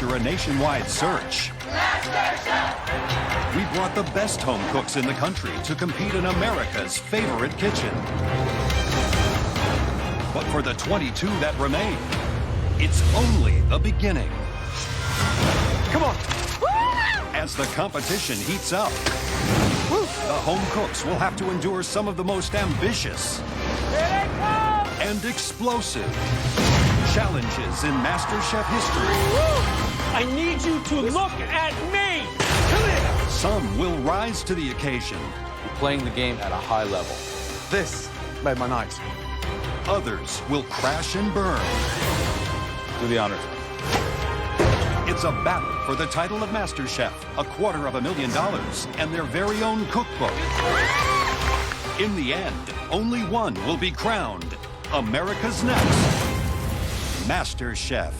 after a nationwide search, we brought the best home cooks in the country to compete in America's favorite kitchen. But for the 22 that remain, it's only the beginning. Come on. As the competition heats up, the home cooks will have to endure some of the most ambitious and explosive challenges in MasterChef history. I need you to look at me. Come here. Some will rise to the occasion. You're playing the game at a high level. This made my night. Others will crash and burn. Do the honors. It's a battle for the title of MasterChef, $250,000, and their very own cookbook. In the end, only one will be crowned America's next MasterChef.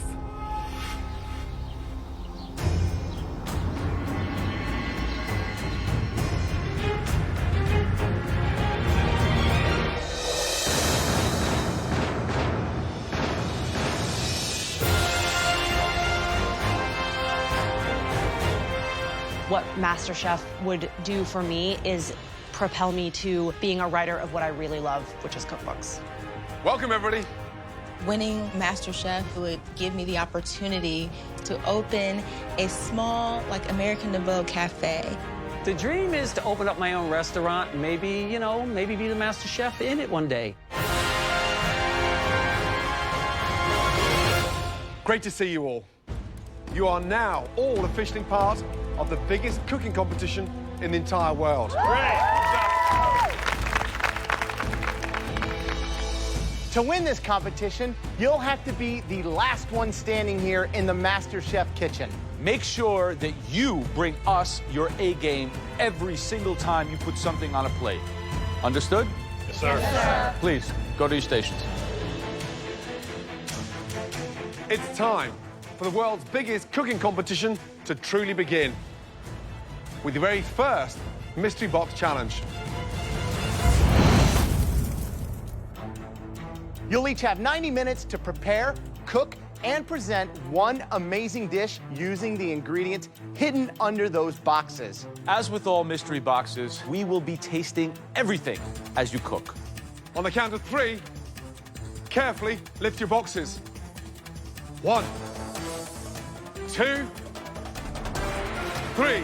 What MasterChef would do for me is propel me to being a writer of what I really love, which is cookbooks. Welcome, everybody. Winning MasterChef would give me the opportunity to open a small, American Nouveau cafe. The dream is to open up my own restaurant and maybe, maybe be the master chef in it one day. Great to see you all. You are now all officially part of the biggest cooking competition in the entire world. To win this competition, you'll have to be the last one standing here in the MasterChef kitchen. Make sure that you bring us your A game every single time you put something on a plate. Understood? Yes, sir. Yes, sir. Please, go to your stations. It's time for the world's biggest cooking competition to truly begin with the very first Mystery Box Challenge. You'll each have 90 minutes to prepare, cook, and present one amazing dish using the ingredients hidden under those boxes. As with all mystery boxes, we will be tasting everything as you cook. On the count of 3, carefully lift your boxes. 1, 2, 3.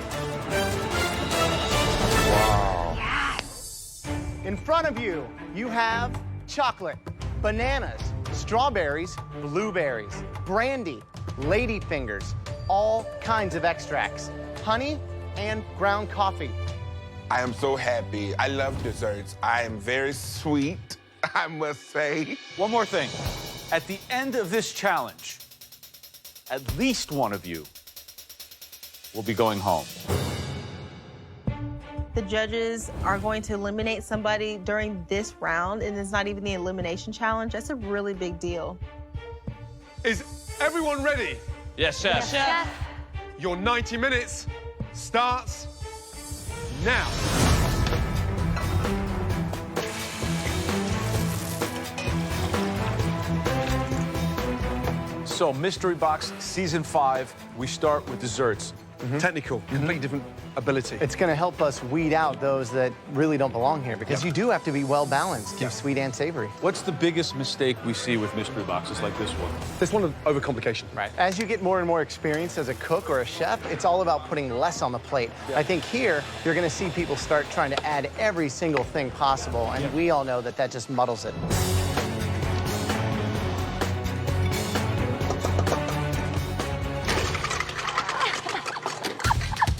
In front of you, you have chocolate, bananas, strawberries, blueberries, brandy, ladyfingers, all kinds of extracts, honey, and ground coffee. I am so happy. I love desserts. I am very sweet, I must say. One more thing. At the end of this challenge, at least one of you will be going home. The judges are going to eliminate somebody during this round, and it's not even the elimination challenge. That's a really big deal. Is everyone ready? Yes, chef. Chef. Your 90 minutes starts now. So, Mystery Box Season 5, we start with desserts. Technical, completely different ability. It's going to help us weed out those that really don't belong here because you do have to be well balanced, sweet and savory. What's the biggest mistake we see with mystery boxes like this one? This one, overcomplication. Right. As you get more and more experience as a cook or a chef, it's all about putting less on the plate. I think here, you're going to see people start trying to add every single thing possible, and we all know that that just muddles it.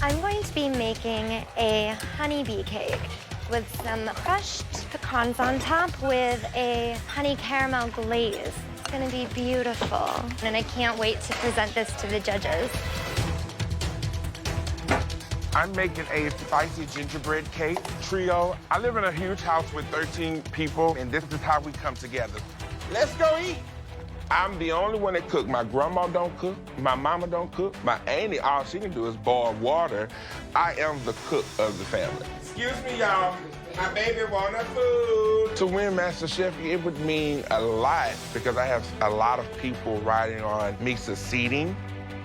I'm going to be making a honeybee cake with some crushed pecans on top with a honey caramel glaze. It's gonna be beautiful, and I can't wait to present this to the judges. I'm making a spicy gingerbread cake trio. I live in a huge house with 13 people, and this is how we come together. Let's go eat. I'm the only one that cook. My grandma don't cook. My mama don't cook. My auntie, all she can do is boil water. I am the cook of the family. Excuse me, y'all. My baby want a food. To win MasterChef, it would mean a lot because I have a lot of people riding on me succeeding.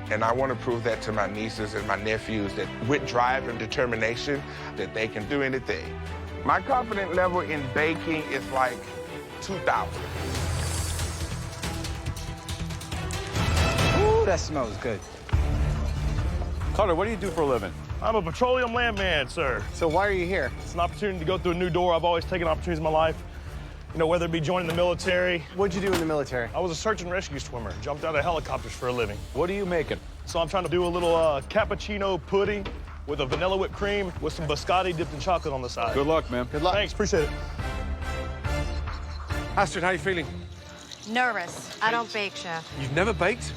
And I want to prove that to my nieces and my nephews that with drive and determination, that they can do anything. My confidence level in baking is like 2,000. Ooh, that smells good. Carter, what do you do for a living? I'm a petroleum landman, sir. So why are you here? It's an opportunity to go through a new door. I've always taken opportunities in my life. You know, whether it be joining the military. What'd you do in the military? I was a search and rescue swimmer. Jumped out of helicopters for a living. What are you making? So I'm trying to do a little cappuccino pudding with a vanilla whipped cream with some biscotti dipped in chocolate on the side. Good luck, man. Good luck. Thanks, appreciate it. Astrid, how are you feeling? Nervous. I don't bake, Chef. You've never baked?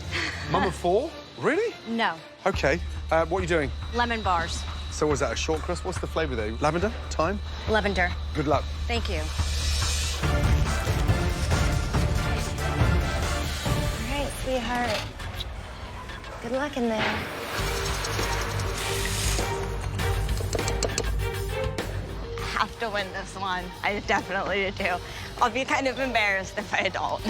Mum of 4? Really? No. Okay. What are you doing? Lemon bars. So was that a short crust? What's the flavour there? Lavender? Thyme? Lavender. Good luck. Thank you. All right, sweetheart. Good luck in there. Have to win this one. I definitely do. I'll be kind of embarrassed if I don't.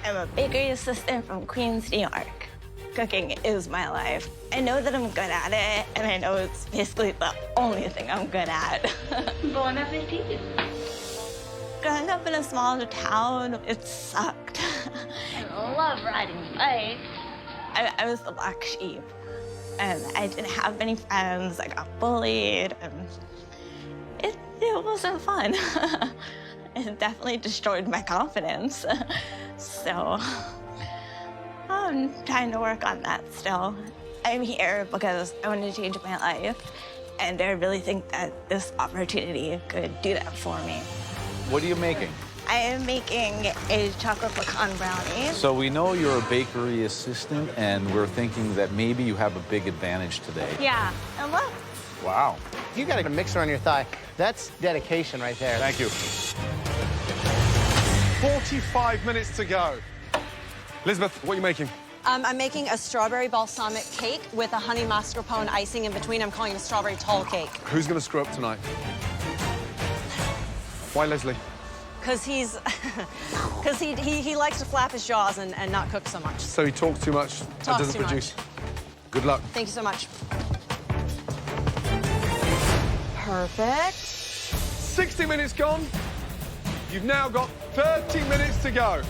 I'm a bakery assistant from Queens, New York. Cooking is my life. I know that I'm good at it, and I know it's basically the only thing I'm good at. Bon appetit. Growing up in a small town, it sucked. I love riding bikes. I was the black sheep, and I didn't have many friends. I got bullied, and it wasn't fun. It definitely destroyed my confidence. So I'm trying to work on that still. I'm here because I want to change my life, and I really think that this opportunity could do that for me. What are you making? I am making a chocolate pecan brownie. So we know you're a bakery assistant, and we're thinking that maybe you have a big advantage today. Yeah, and look. Wow. You got a mixer on your thigh. That's dedication right there. Thank you. 45 minutes to go. Elizabeth, what are you making? I'm making a strawberry balsamic cake with a honey mascarpone icing in between. I'm calling it a strawberry tall cake. Who's going to screw up tonight? Why Leslie? Because he likes to flap his jaws and not cook so much. So he talks too much and Talks doesn't too produce. Good luck. Thank you so much. Perfect. 60 minutes gone. You've now got 30 minutes to go.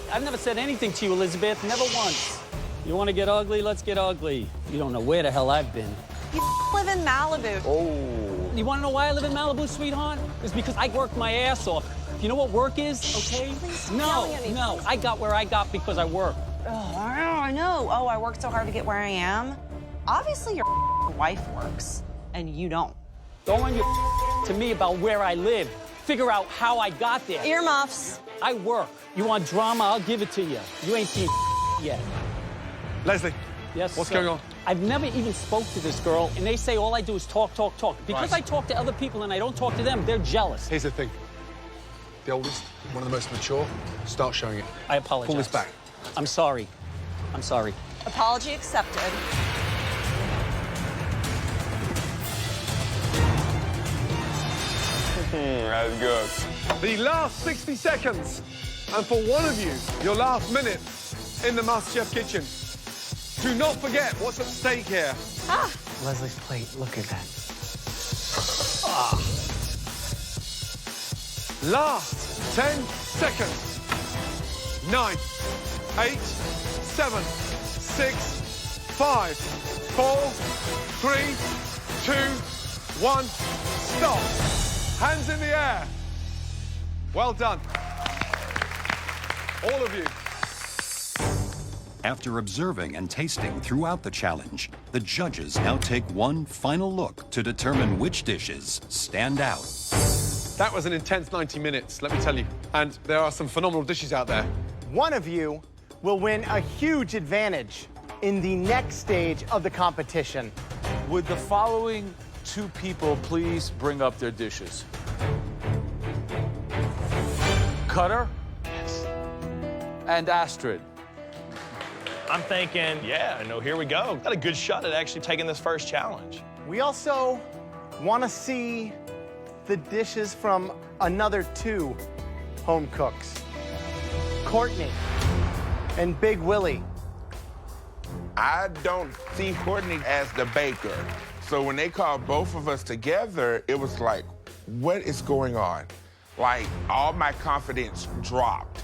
I've never said anything to you, Elizabeth, never once. You want to get ugly? Let's get ugly. You don't know where the hell I've been. You live in Malibu. Oh. You want to know why I live in Malibu, sweetheart? It's because I worked my ass off. You know what work is, okay? Please, No. I got where I got because I worked. Oh, I know. Oh, I worked so hard to get where I am. Obviously, your wife works, and you don't. Don't run your to me about where I live. Figure out how I got there. Earmuffs. I work. You want drama? I'll give it to you. You ain't seen yet. Leslie. Yes, What's sir. going on? I've never even spoke to this girl, and they say all I do is talk. Because Right. I talk to other people and I don't talk to them, they're jealous. Here's the thing. The oldest, one of the most mature, start showing it. I apologize. Pull this back. I'm sorry. I'm sorry. Apology accepted. That's good. The last 60 seconds. And for one of you, your last minute in the MasterChef kitchen. Do not forget what's at stake here. Leslie's plate, look at that. Last 10 seconds. 9, 8, 7, 6, 5, 4, 3, 2, 1. Stop. Hands in the air. Well done. All of you. After observing and tasting throughout the challenge, the judges now take one final look to determine which dishes stand out. That was an intense 90 minutes, let me tell you. And there are some phenomenal dishes out there. One of you will win a huge advantage in the next stage of the competition. Would the following two people please bring up their dishes? Cutter? Yes. And Astrid. I'm thinking, yeah, no, here we go. Got a good shot at actually taking this first challenge. We also want to see the dishes from another two home cooks, Courtney and Big Willie. I don't see Courtney as the baker. So when they called both of us together, it was like, what is going on? Like, all my confidence dropped.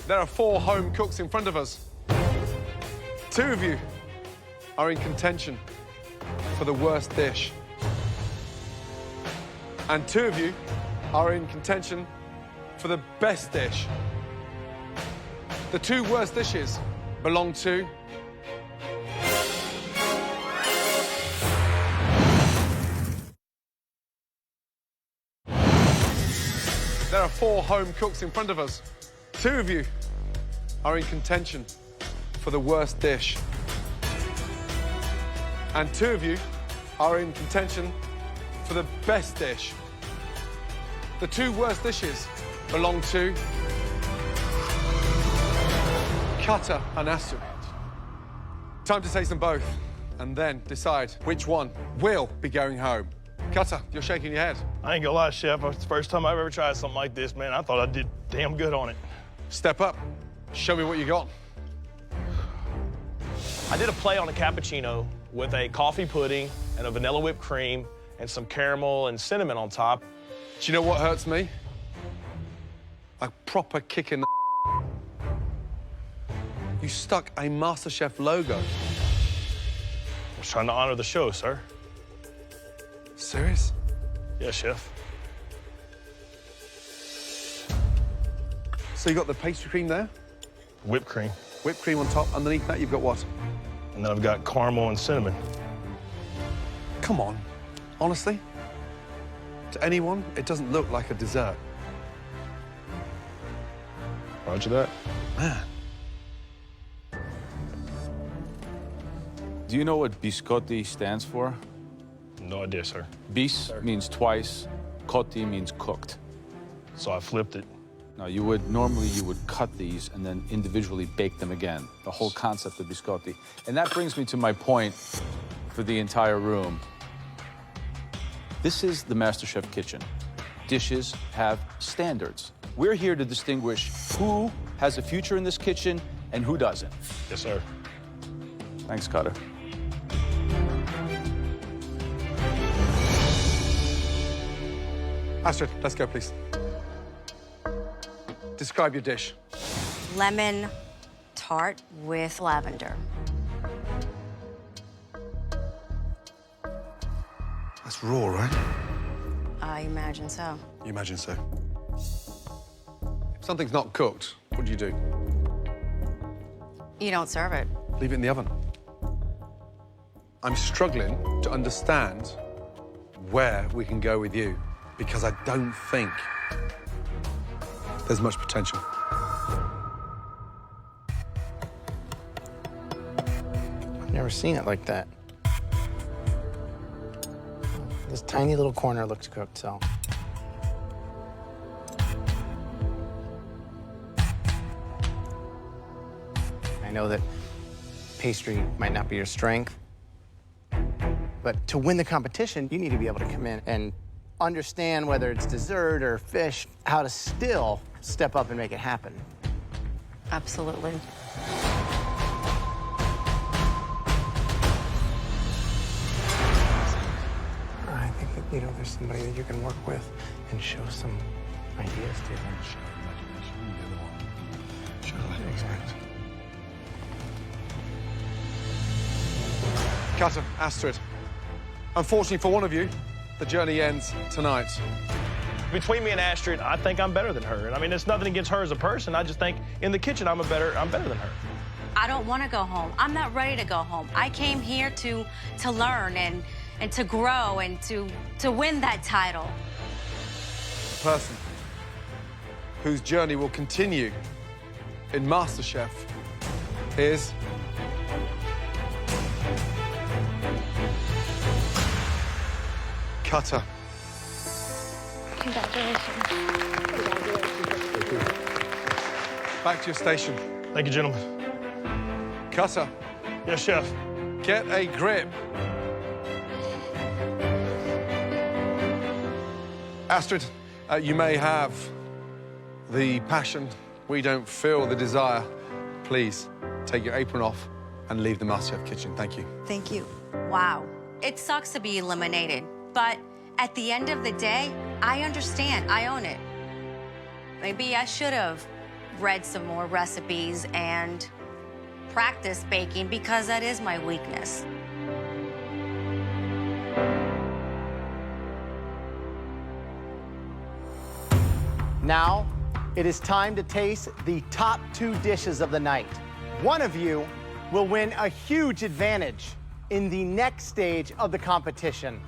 There are 4 home cooks in front of us. 2 of you are in contention for the worst dish. And 2 of you are in contention for the best dish. The 2 worst dishes belong to There are 4 home cooks in front of us. 2 of you are in contention for the worst dish. And 2 of you are in contention for the best dish. The 2 worst dishes belong to Cutter and Astrid. Time to taste them both and then decide which one will be going home. Cutter, you're shaking your head. I ain't gonna lie, Chef. It's the first time I've ever tried something like this, man. I thought I did damn good on it. Step up. Show me what you got. I did a play on a cappuccino with a coffee pudding and a vanilla whipped cream and some caramel and cinnamon on top. Do you know what hurts me? A proper kick in the You stuck a MasterChef logo. I was trying to honor the show, sir. Serious? Yes, Chef. So you got the pastry cream there? Whipped cream. Whipped cream on top. Underneath that, you've got what? And then I've got caramel and cinnamon. Come on. Honestly? To anyone, it doesn't look like a dessert. Roger that. Man. Do you know what biscotti stands for? No idea, sir. Bis means twice, cotti means cooked. So I flipped it. Now, normally you would cut these and then individually bake them again, the whole concept of biscotti. And that brings me to my point for the entire room. This is the MasterChef kitchen. Dishes have standards. We're here to distinguish who has a future in this kitchen and who doesn't. Yes, sir. Thanks, Cutter. Astrid, let's go, please. Describe your dish. Lemon tart with lavender. That's raw, right? I imagine so. You imagine so. If something's not cooked, what do you do? You don't serve it. Leave it in the oven. I'm struggling to understand where we can go with you because I don't think there's much potential. I've never seen it like that. This tiny little corner looks cooked, so. I know that pastry might not be your strength, but to win the competition, you need to be able to come in and understand whether it's dessert or fish, how to still step up and make it happen. Absolutely. I think that, there's somebody that you can work with and show some ideas to. Exactly. Cutter, Astrid. Unfortunately for one of you, the journey ends tonight. Between me and Astrid, I think I'm better than her. And I mean, it's nothing against her as a person. I just think in the kitchen, I'm better than her. I don't want to go home. I'm not ready to go home. I came here to learn and to grow and to win that title. The person whose journey will continue in MasterChef is Cutter. Congratulations. Back to your station. Thank you, gentlemen. Cutter, Yes, Chef. get a grip. Astrid, you may have the passion. We don't feel the desire. Please, take your apron off and leave the MasterChef kitchen. Thank you. Thank you. Wow. It sucks to be eliminated, but at the end of the day, I understand. I own it. Maybe I should have read some more recipes and practiced baking because that is my weakness. Now, it is time to taste the top 2 dishes of the night. One of you will win a huge advantage in the next stage of the competition.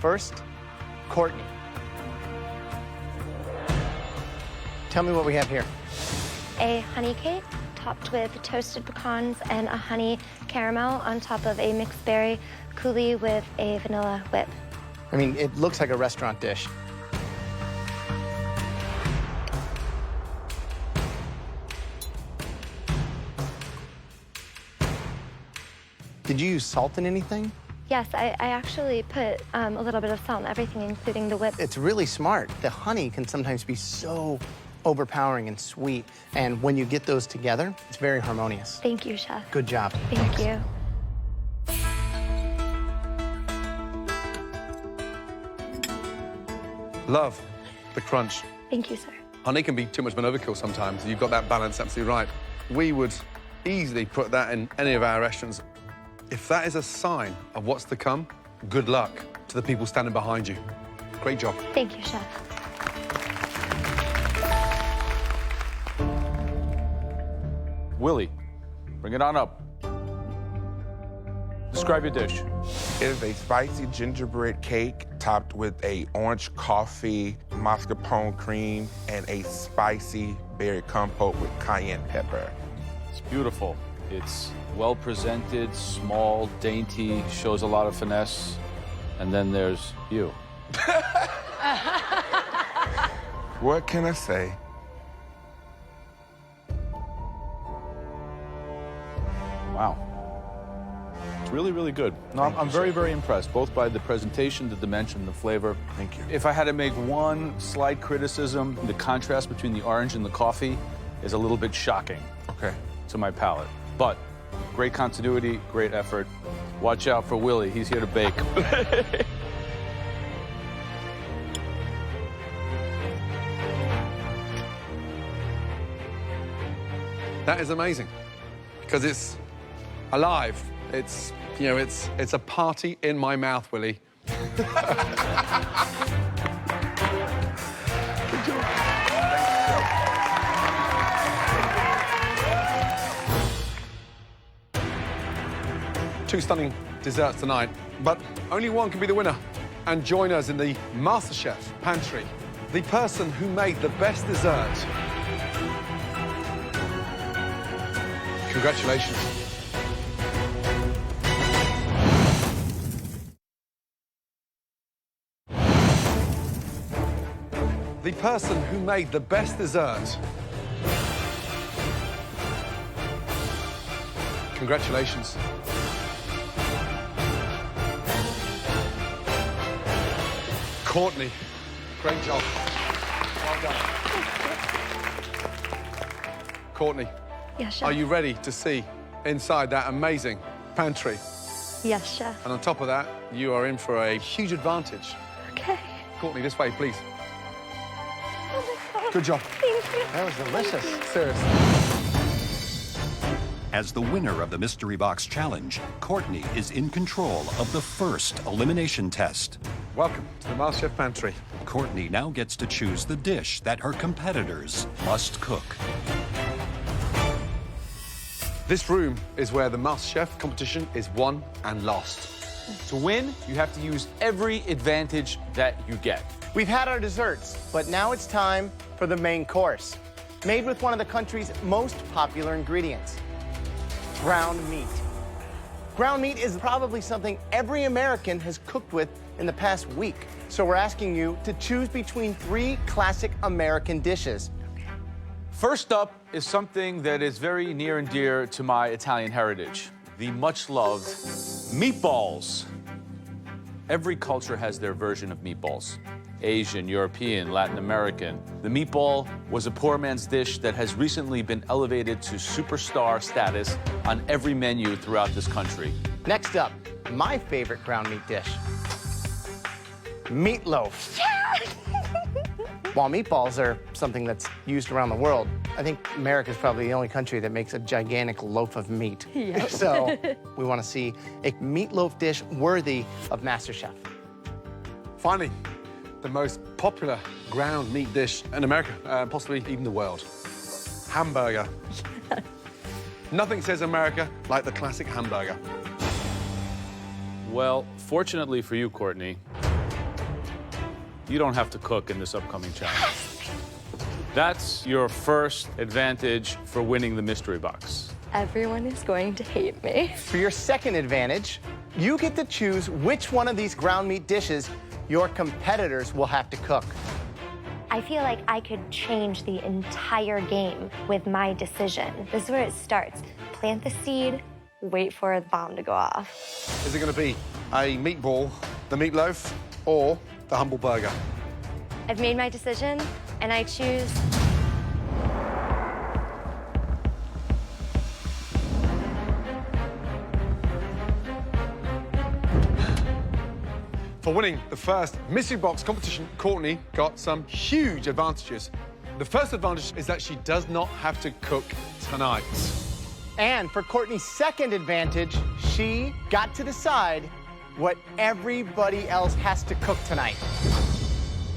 First, Courtney. Tell me what we have here. A honey cake topped with toasted pecans and a honey caramel on top of a mixed berry coulis with a vanilla whip. I mean, it looks like a restaurant dish. Did you use salt in anything? Yes, I actually put a little bit of salt in everything, including the whip. It's really smart. The honey can sometimes be so overpowering and sweet, and when you get those together, it's very harmonious. Thank you, Chef. Good job. Thank you. Love the crunch. Thank you, sir. Honey can be too much of an overkill sometimes. You've got that balance absolutely right. We would easily put that in any of our restaurants. If that is a sign of what's to come, good luck to the people standing behind you. Great job. Thank you, Chef. Willie, bring it on up. Describe your dish. It is a spicy gingerbread cake topped with a orange coffee, mascarpone cream, and a spicy berry compote with cayenne pepper. It's beautiful. It's well presented, small, dainty, shows a lot of finesse. And then there's you. What can I say? Wow. It's really, really good. No, I'm very, very impressed, both by the presentation, the dimension, the flavor. Thank you. If I had to make one slight criticism, the contrast between the orange and the coffee is a little bit shocking. Okay. To my palate. But great continuity, great effort. Watch out for Willie. He's here to bake. That is amazing because it's alive. It's, you know, it's a party in my mouth, Willie. Good job. 2 stunning desserts tonight, but only one can be the winner. And join us in the MasterChef pantry. The person who made the best dessert. Congratulations. The person who made the best dessert. Congratulations. Courtney, great job. Well done. Courtney, Yes, Chef. are you ready to see inside that amazing pantry? Yes, Chef. And on top of that, you are in for a huge advantage. Okay. Courtney, this way, please. Oh my God. Good job. Thank you. That was delicious. Seriously. As the winner of the Mystery Box Challenge, Courtney is in control of the first elimination test. Welcome to the MasterChef pantry. Courtney now gets to choose the dish that her competitors must cook. This room is where the MasterChef competition is won and lost. To win, you have to use every advantage that you get. We've had our desserts, but now it's time for the main course. Made with one of the country's most popular ingredients, ground meat. Ground meat is probably something every American has cooked with in the past week. So we're asking you to choose between 3 classic American dishes. First up is something that is very near and dear to my Italian heritage, the much-loved meatballs. Every culture has their version of meatballs. Asian, European, Latin American. The meatball was a poor man's dish that has recently been elevated to superstar status on every menu throughout this country. Next up, my favorite ground meat dish. Meatloaf. While meatballs are something that's used around the world, I think America is probably the only country that makes a gigantic loaf of meat. Yep. So we want to see a meatloaf dish worthy of MasterChef. Finally, the most popular ground meat dish in America, possibly even the world. Hamburger. Nothing says America like the classic hamburger. Well, fortunately for you, Courtney, you don't have to cook in this upcoming challenge. That's your first advantage for winning the mystery box. Everyone is going to hate me. For your second advantage, you get to choose which one of these ground meat dishes your competitors will have to cook. I feel like I could change the entire game with my decision. This is where it starts. Plant the seed, wait for the bomb to go off. Is it going to be a meatball, the meatloaf, or the humble burger? I've made my decision, and I choose... For winning the first mystery box competition, Courtney got some huge advantages. The first advantage is that she does not have to cook tonight. And for Courtney's second advantage, she got to decide what everybody else has to cook tonight.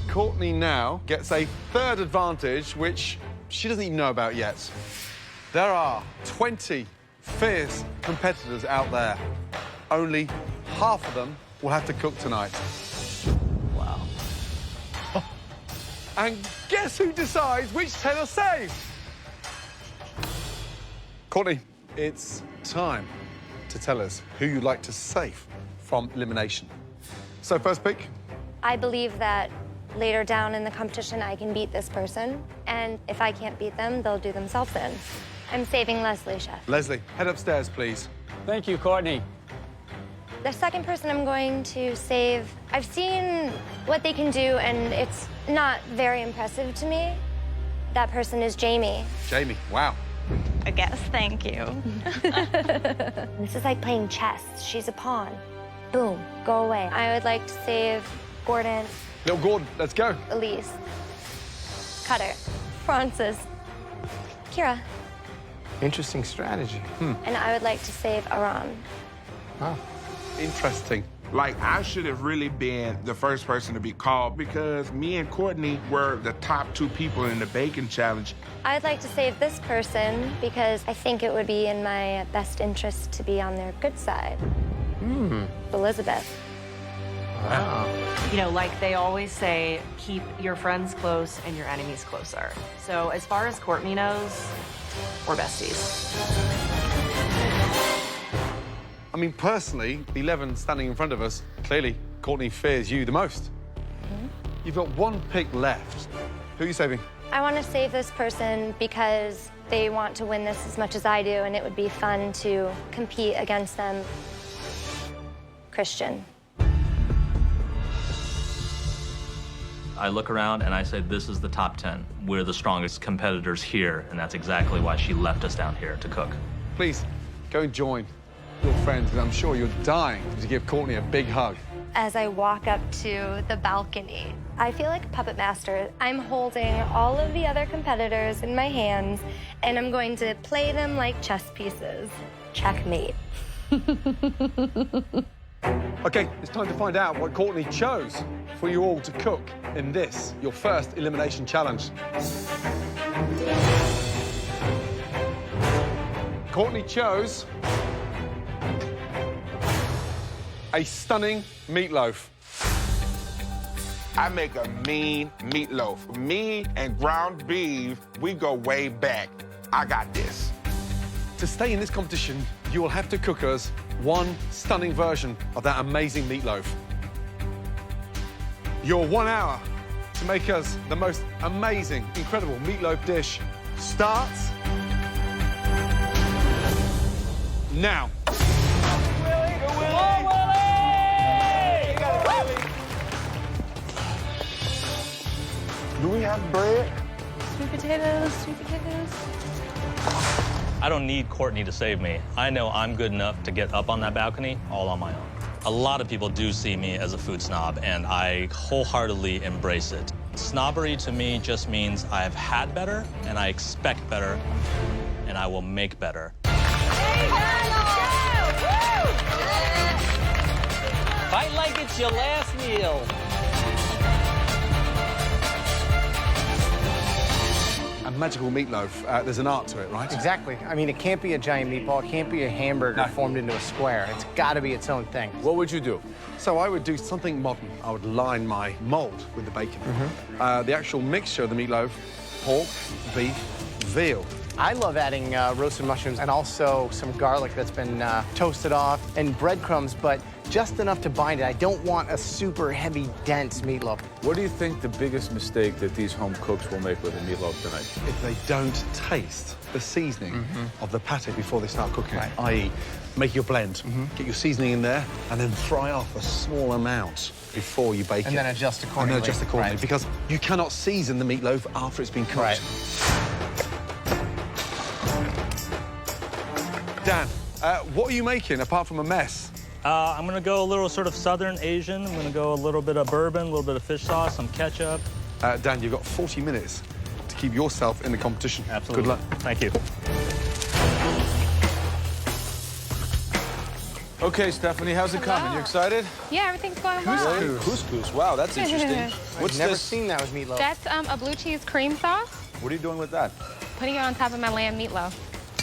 Courtney now gets a third advantage, which she doesn't even know about yet. There are 20 fierce competitors out there. Only half of them will have to cook tonight. Wow. And guess who decides which 10 are safe? Courtney, it's time to tell us who you'd like to save from elimination. So first pick. I believe that later down in the competition, I can beat this person. And if I can't beat them, they'll do themselves in. I'm saving Leslie, Chef. Leslie, head upstairs, please. Thank you, Courtney. The second person I'm going to save, I've seen what they can do, and it's not very impressive to me. That person is Jamie. Jamie, wow. I guess, thank you. This is like playing chess. She's a pawn. Boom, go away. I would like to save Gordon, Little Gordon, let's go. Elise, Cutter, Francis, Kira, Interesting strategy. and I would like to save Aram. Wow. Interesting. Like, I should have really been the first person to be called because me and Courtney were the top 2 people in the bacon challenge. I'd like to save this person because I think it would be in my best interest to be on their good side. Elizabeth. Wow. You know, like they always say, keep your friends close and your enemies closer. So as far as Courtney knows, we're besties. I mean, personally, the 11 standing in front of us, clearly, Courtney fears you the most. You've got one pick left. Who are you saving? I want to save this person because they want to win this as much as I do, and it would be fun to compete against them. Christian. I look around and I say, this is the top 10. We're the strongest competitors here, and that's exactly why she left us down here to cook. Please, go and join your friends, because I'm sure you're dying to give Courtney a big hug. As I walk up to the balcony, I feel like a puppet master. I'm holding all of the other competitors in my hands, and I'm going to play them like chess pieces. Checkmate. Okay, it's time to find out what Courtney chose for you all to cook in this, your first elimination challenge. Courtney chose a stunning meatloaf. I make a mean meatloaf. Me and ground beef, we go way back. I got this. To stay in this competition, you will have to cook us one stunning version of that amazing meatloaf. Your 1 hour to make us the most amazing, incredible meatloaf dish starts now. Do we have bread? Sweet potatoes, sweet potatoes. I don't need Courtney to save me. I know I'm good enough to get up on that balcony all on my own. A lot of people do see me as a food snob, and I wholeheartedly embrace it. Snobbery to me just means I've had better, and I expect better, and I will make better. Fight like it's your last meal. A magical meatloaf, there's an art to it, right? Exactly. I mean, it can't be a giant meatball. It can't be a hamburger formed into a square. It's got to be its own thing. What would you do? So I would do something modern. I would line my mold with the bacon. The actual mixture of the meatloaf, pork, beef, veal. I love adding roasted mushrooms and also some garlic that's been toasted off and breadcrumbs, but just enough to bind it. I don't want a super heavy, dense meatloaf. What do you think the biggest mistake that these home cooks will make with a meatloaf tonight? If they don't taste the seasoning of the pate before they start cooking it, i.e. make your blend, get your seasoning in there, and then fry off a small amount before you bake it. And then adjust accordingly. And then adjust accordingly, because you cannot season the meatloaf after it's been cooked. Dan, what are you making apart from a mess? I'm gonna go a little sort of Southern Asian. I'm gonna go a little bit of bourbon, a little bit of fish sauce, some ketchup. Dan, you've got 40 minutes to keep yourself in the competition. Absolutely. Good luck. Thank you. Okay, Stephanie, how's it coming? You excited? Yeah, everything's going well. Couscous. Wow, that's interesting. What's I've never this? seen that with meatloaf. That's a blue cheese cream sauce. What are you doing with that? Putting it on top of my lamb meatloaf.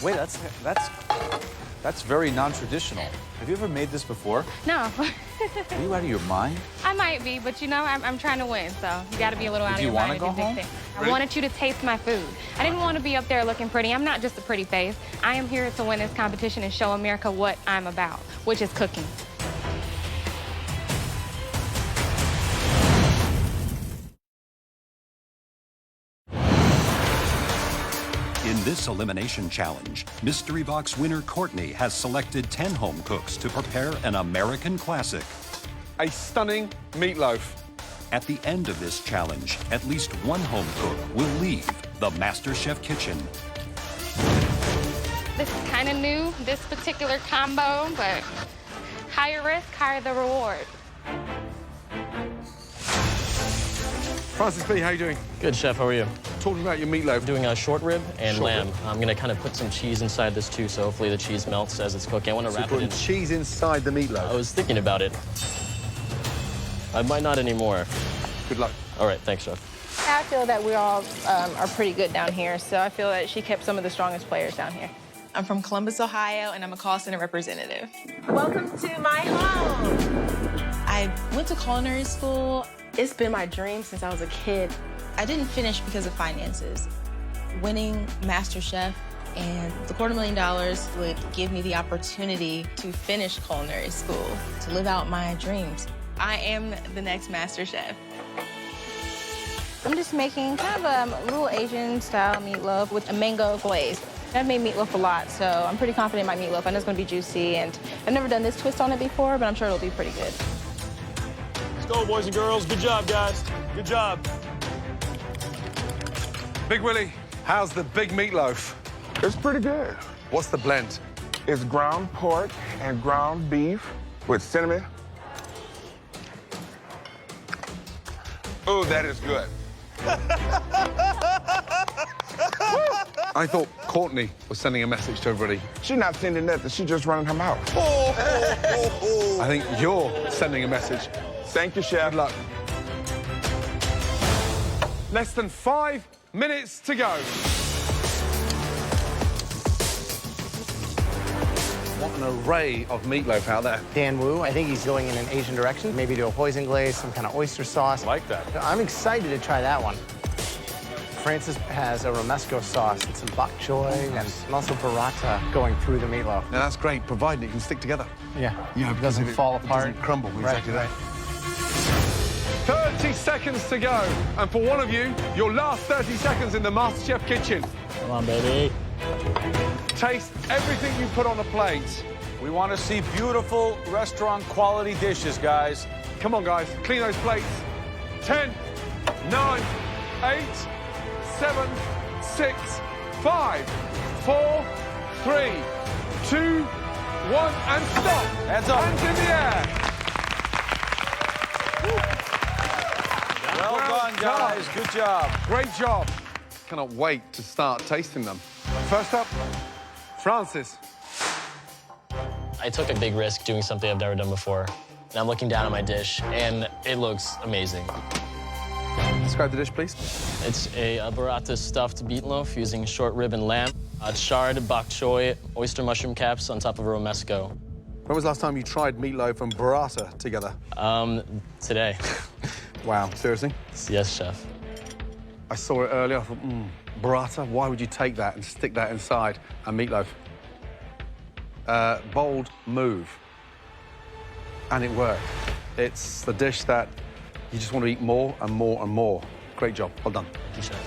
Wait, that's very non-traditional. Have you ever made this before? No. Are you out of your mind? I might be, but you know, I'm trying to win, so you got to be a little out of your wanna mind. go if you home? think I wanted you to taste my food. I didn't want to be up there looking pretty. I'm not just a pretty face. I am here to win this competition and show America what I'm about, which is cooking. In this elimination challenge, Mystery Box winner Courtney has selected 10 home cooks to prepare an American classic. A stunning meatloaf. At the end of this challenge, at least one home cook will leave the MasterChef kitchen. This is kind of new, this particular combo, but higher risk, higher the reward. Francis B, how you doing? Good, Chef. How are you? Talking about your meatloaf. Doing a short rib and Short lamb. rib. I'm going to kind of put some cheese inside this, too, so hopefully the cheese melts as it's cooking. I want to So wrap you're it in. putting cheese inside the meatloaf. I was thinking about it. I might not anymore. Good luck. All right, thanks, Chef. I feel that we all are pretty good down here, so I feel that she kept some of the strongest players down here. I'm from Columbus, Ohio, and I'm a call center representative. Welcome to my home. I went to culinary school. It's been my dream since I was a kid. I didn't finish because of finances. Winning MasterChef and the $250,000 would give me the opportunity to finish culinary school, to live out my dreams. I am the next MasterChef. I'm just making kind of a little Asian-style meatloaf with a mango glaze. I've made meatloaf a lot, so I'm pretty confident in my meatloaf. I know it's going to be juicy, and I've never done this twist on it before, but I'm sure it'll be pretty good. Let's go, boys and girls. Good job, guys. Good job. Big Willie, how's the big meatloaf? It's pretty good. What's the blend? It's ground pork and ground beef with cinnamon. Oh, that is good. I thought Courtney was sending a message to everybody. She's not sending nothing. She's just running her mouth. I think you're sending a message. Thank you, Chef. Good luck. Less than 5 minutes to go. What an array of meatloaf out there. Dan Wu, I think he's going in an Asian direction. Maybe do a hoisin glaze, some kind of oyster sauce. I like that. I'm excited to try that one. Francis has a romesco sauce and some bok choy and also burrata going through the meatloaf. Now that's great, provided it can stick together. Yeah, Yeah, it doesn't fall apart. It doesn't crumble, exactly right. that. 30 seconds to go. And for one of you, your last 30 seconds in the MasterChef kitchen. Come on, baby. Taste everything you put on a plate. We want to see beautiful restaurant quality dishes, guys. Come on, guys, clean those plates. 10, 9, 8, 7, 6, 5, 4, 3, 2, 1, and stop. Hands up. Hands in the air. Well done, guys. Good job. Great job. Cannot wait to start tasting them. First up, Francis. I took a big risk doing something I've never done before. And I'm looking down at my dish, and it looks amazing. Describe the dish, please. It's a burrata stuffed meatloaf using short rib and lamb, chard, bok choy, oyster mushroom caps on top of a romesco. When was the last time you tried meatloaf and burrata together? Today. Wow, seriously? Yes, chef. I saw it earlier. I thought, burrata, why would you take that and stick that inside a meatloaf? Bold move. And it worked. It's the dish that you just want to eat more and more and more. Great job. Well done. Thank you, chef.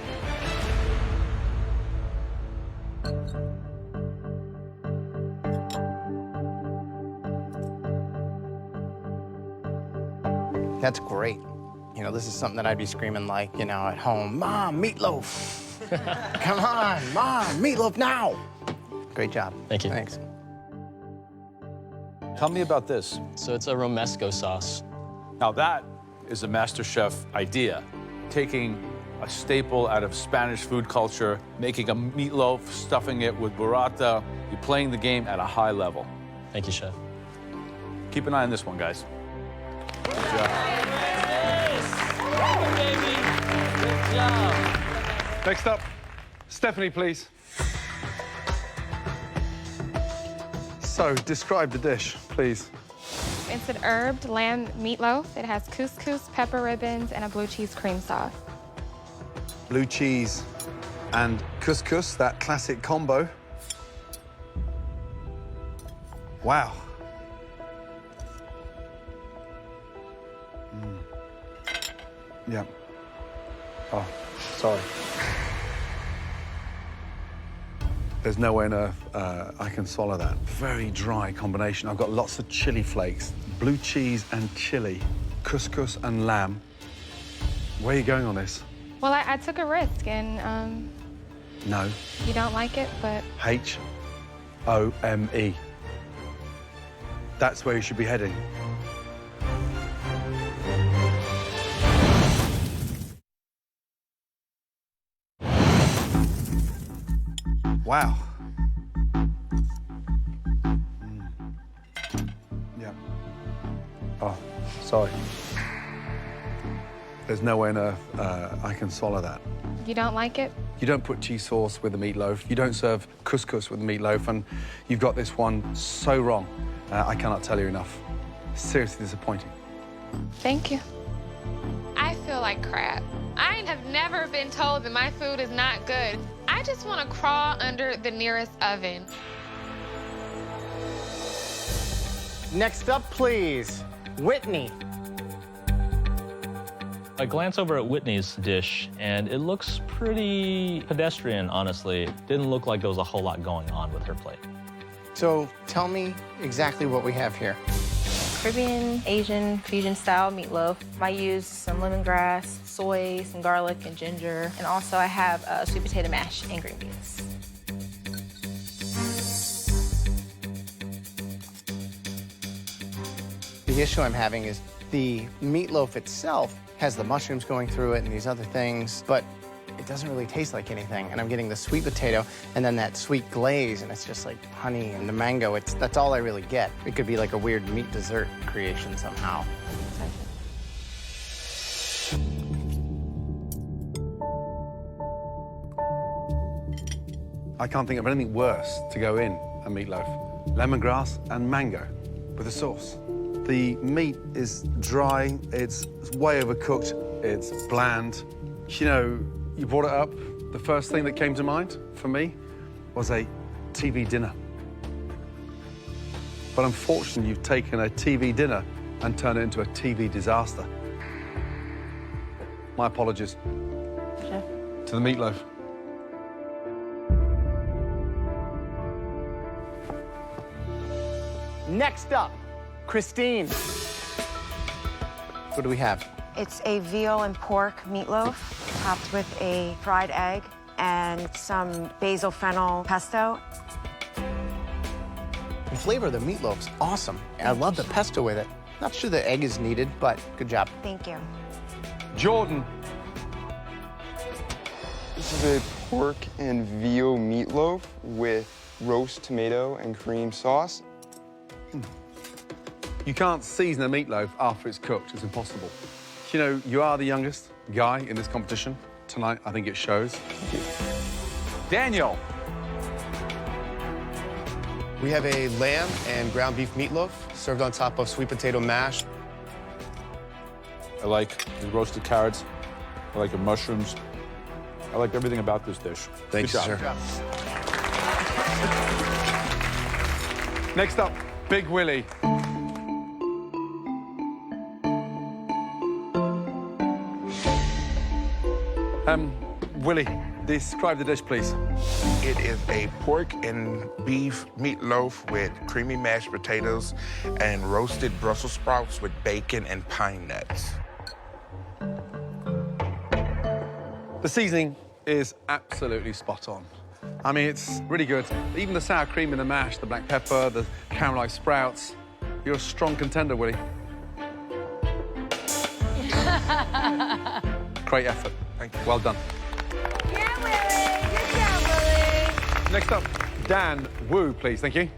That's great. You know, this is something that I'd be screaming like, you know, at home, Mom, meatloaf. Come on, Mom, meatloaf now. Great job. Thank you. Thanks. Tell me about this. So it's a romesco sauce. Now that is a MasterChef idea. Taking a staple out of Spanish food culture, making a meatloaf, stuffing it with burrata. You're playing the game at a high level. Thank you, chef. Keep an eye on this one, guys. Good job. Good job. Next up, Stephanie, please. So, describe the dish, please. It's an herbed lamb meatloaf. It has couscous, pepper ribbons, and a blue cheese cream sauce. Blue cheese and couscous, that classic combo. Wow. Yeah. Oh, sorry. There's no way on earth I can swallow that. Very dry combination. I've got lots of chili flakes, blue cheese and chili, couscous and lamb. Where are you going on this? Well, I took a risk, and No. you don't like it, but H-O-M-E. That's where you should be heading. Wow. Yeah. Oh, sorry. There's no way on earth I can swallow that. you don't like it. You don't put cheese sauce with the meatloaf. You don't serve couscous with the meatloaf, and you've got this one so wrong. I cannot tell you enough. Seriously disappointing. Thank you. I feel like crap. I have never been told that my food is not good. I just want to crawl under the nearest oven. Next up, please, Whitney. I glance over at Whitney's dish, and it looks pretty pedestrian, honestly. It didn't look like there was a whole lot going on with her plate. So tell me exactly what we have here. Caribbean, Asian, fusion-style meatloaf. I use some lemongrass, soy, some garlic, and ginger. And also I have sweet potato mash and green beans. The issue I'm having is the meatloaf itself has the mushrooms going through it and these other things, but it doesn't really taste like anything. And I'm getting the sweet potato and then that sweet glaze, and it's just like honey and the mango. That's all I really get. It could be like a weird meat dessert creation somehow. I can't think of anything worse to go in a meatloaf. Lemongrass and mango with a sauce. The meat is dry, it's way overcooked, it's bland. You know, you brought it up, the first thing that came to mind for me was a TV dinner. But unfortunately, you've taken a TV dinner and turned it into a TV disaster. My apologies to the meatloaf. Next up, Christine. What do we have? It's a veal and pork meatloaf topped with a fried egg and some basil fennel pesto. The flavor of the meatloaf's awesome. I love the pesto with it. Not sure the egg is needed, but good job. Thank you. Jordan. This is a pork and veal meatloaf with roast tomato and cream sauce. You can't season a meatloaf after it's cooked. It's impossible. You know, you are the youngest guy in this competition. Tonight, I think it shows. Daniel. We have a lamb and ground beef meatloaf served on top of sweet potato mash. I like the roasted carrots. I like the mushrooms. I like everything about this dish. Thanks, Good sir. job. Next up, Big Willie. Willie, describe the dish, please. It is a pork and beef meatloaf with creamy mashed potatoes and roasted Brussels sprouts with bacon and pine nuts. The seasoning is absolutely spot on. I mean, it's really good. Even the sour cream in the mash, the black pepper, the caramelized sprouts. You're a strong contender, Willie. Great effort. Thank you. Well done. Yeah, Willie. Good job, Willie. Next up, Dan Wu, please. Thank you.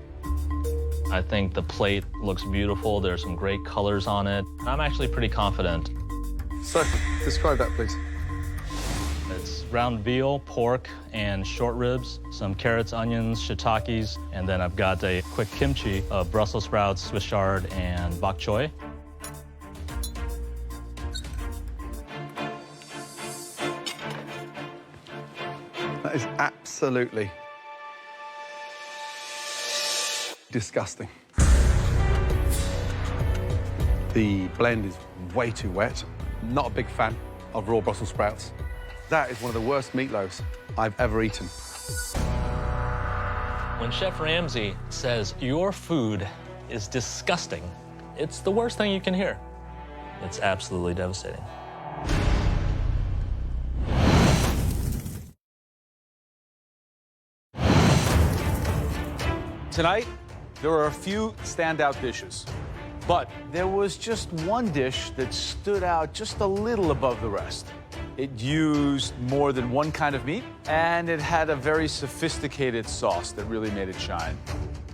I think the plate looks beautiful. There's some great colors on it. I'm actually pretty confident. So, describe that, please. It's ground veal, pork, and short ribs, some carrots, onions, shiitakes, and then I've got a quick kimchi of Brussels sprouts, Swiss chard, and bok choy. That is absolutely disgusting. The blend is way too wet. Not a big fan of raw Brussels sprouts. That is one of the worst meatloaves I've ever eaten. When Chef Ramsay says your food is disgusting, it's the worst thing you can hear. It's absolutely devastating. Tonight, there were a few standout dishes, but there was just one dish that stood out just a little above the rest. It used more than one kind of meat, and it had a very sophisticated sauce that really made it shine.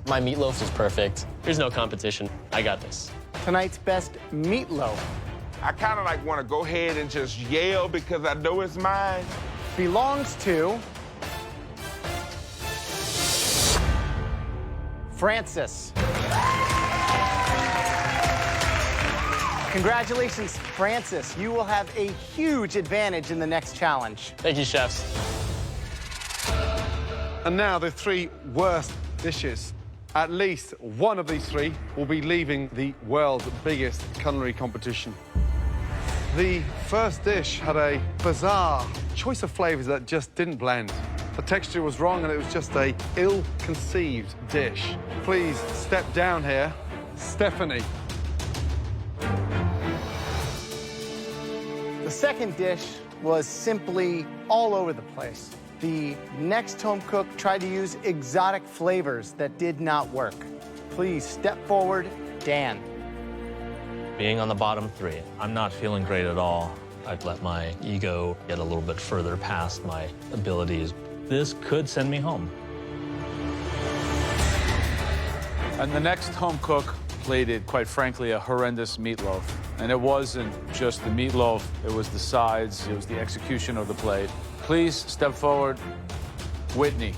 My meatloaf is perfect. There's no competition. I got this. Tonight's best meatloaf I kind of like want to go ahead and just yell because I know it's mine. belongs to Francis. Congratulations, Francis. You will have a huge advantage in the next challenge. Thank you, chefs. And now the three worst dishes. At least one of these three will be leaving the world's biggest culinary competition. The first dish had a bizarre choice of flavors that just didn't blend. The texture was wrong and it was just a ill-conceived dish. Please step down here, Stephanie. The second dish was simply all over the place. The next home cook tried to use exotic flavors that did not work. Please step forward, Dan. Being on the bottom three, I'm not feeling great at all. I've let my ego get a little bit further past my abilities. This could send me home. And the next home cook plated, quite frankly, a horrendous meatloaf. And it wasn't just the meatloaf, it was the sides, it was the execution of the plate. Please step forward, Whitney.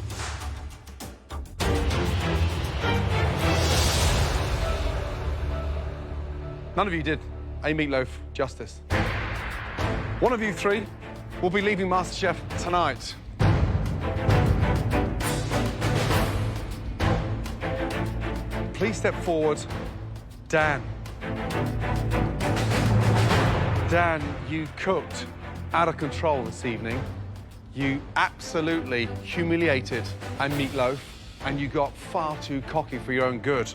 None of you did a meatloaf justice. One of you three will be leaving MasterChef tonight. Please step forward, Dan. Dan, you cooked out of control this evening. You absolutely humiliated a meatloaf, and you got far too cocky for your own good.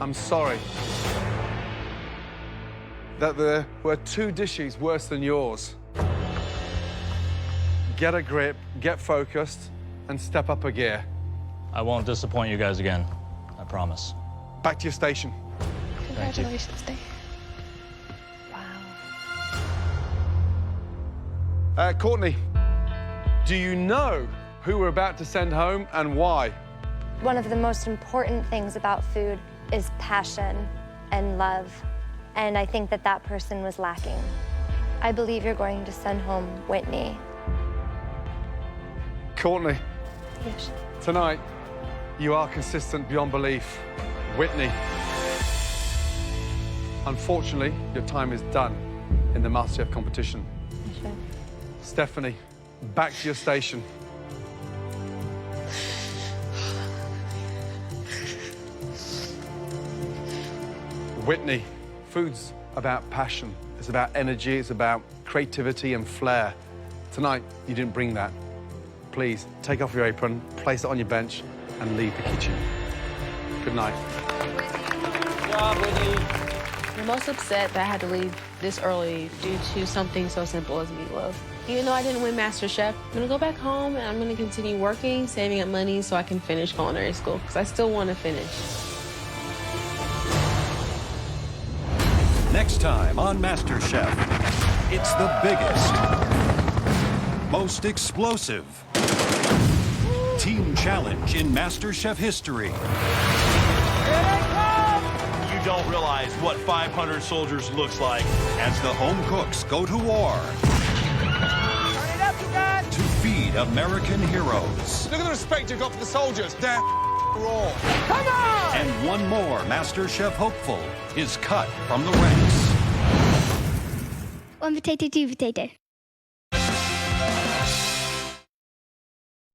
I'm sorry. that there were 2 dishes worse than yours. Get a grip, get focused, and step up a gear. I won't disappoint you guys again. I promise. Back to your station. Congratulations, Dave. Courtney, do you know who we're about to send home and why? One of the most important things about food is passion and love. And I think that that person was lacking. I believe you're going to send home Whitney. Courtney, Yes. tonight, you are consistent beyond belief. Whitney, unfortunately, your time is done in the MasterChef competition. Sure. Stephanie, back to your station. Whitney, food's about passion. It's about energy. It's about creativity and flair. Tonight, you didn't bring that. Please, take off your apron, place it on your bench, and leave the kitchen. Good night. Good job, Whitney. I'm most upset that I had to leave this early due to something so simple as meatloaf. Even though I didn't win MasterChef, I'm gonna go back home and I'm gonna continue working, saving up money so I can finish culinary school, because I still want to finish. Next time on MasterChef, it's the biggest, most explosive team challenge in MasterChef history. You don't realize what 500 soldiers looks like. As the home cooks go to war to feed American heroes. Look at the respect you've got for the soldiers. They're raw. Come on! And one more MasterChef hopeful is cut from the ranks. One potato, 2 potato.